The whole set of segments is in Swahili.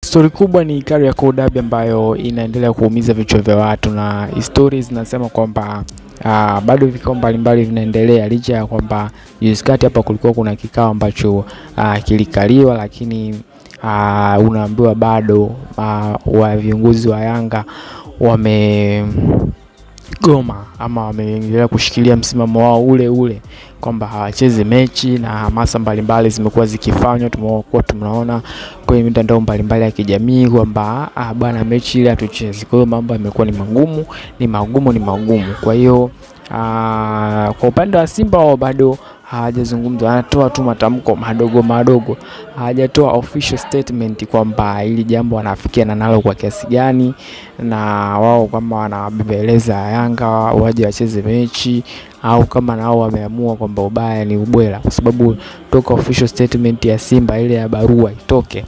Story kubwa ni Kariakoo Derby ambayo inaendelea kuumiza vichwa vya watu, na stories zinasema kwamba bado vikao mbalimbali vinaendelea, licha ya kwamba juzi kati hapa kulikuwa kuna kikao ambacho kilikaliwa, lakini unaambiwa bado wa viongozi wa Yanga wamegoma ama wameendelea kushikilia msimamo wao ule kwamba hawacheze mechi, na hamasa mbalimbali zimekuwa zikifanywa. Tunaona kwenye mitandao mbalimbali ya kijamii kwamba bwana, mechi ile hatucheze. Kwa hiyo mambo yamekuwa ni magumu. Kwa hiyo kwa upande wa Simba wao bado hawajazungumza, anatoa tu matamko madogo, hajatoa official statement kwamba ili jambo wanafikiana nalo kwa kiasi gani, na wao kama wanabebeleza Yanga waje wacheze mechi, au kama nao wameamua kwamba ubaya ni ubwela. Kwa sababu toka official statement ya Simba ile ya barua itoke,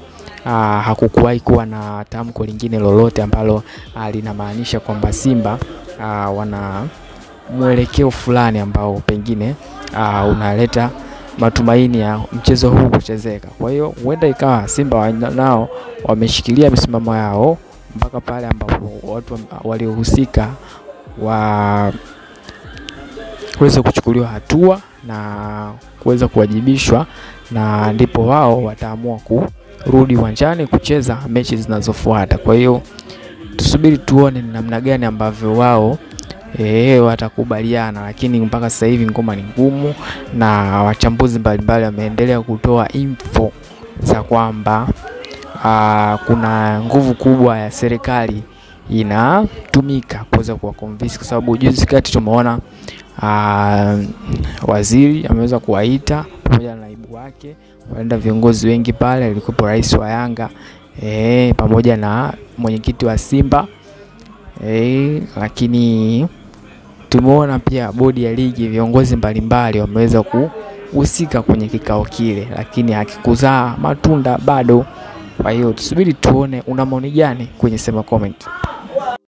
hakukuwahi kuwa na tamko lingine lolote ambalo linamaanisha kwamba Simba wana mwelekeo fulani ambao pengine unaleta matumaini ya mchezo huu kuchezeka. Kwa hiyo huenda ikawa Simba nao wameshikilia misimamo yao mpaka pale ambapo watu waliohusika waweza kuchukuliwa hatua na kuweza kuwajibishwa, na ndipo wao wataamua kurudi uwanjani kucheza mechi zinazofuata. Kwa hiyo tusubiri tuone ni namna gani ambavyo wao watakubaliana, lakini mpaka sasa hivi ngoma ni ngumu, na wachambuzi mbalimbali wameendelea kutoa info za kwamba kuna nguvu kubwa ya serikali inatumika kuweza kuwaconvince, kwa sababu juzi kati tumeona waziri ameweza kuwaita pamoja na naibu wake, waenda viongozi wengi pale, alikuwa rais wa Yanga pamoja na mwenyekiti wa Simba lakini tumeona pia bodi ya ligi, viongozi mbalimbali wameweza kuhusika kwenye kikao kile, lakini hakikuzaa matunda bado. Kwa hiyo tusubiri tuone. Una maoni gani kwenye sema comment?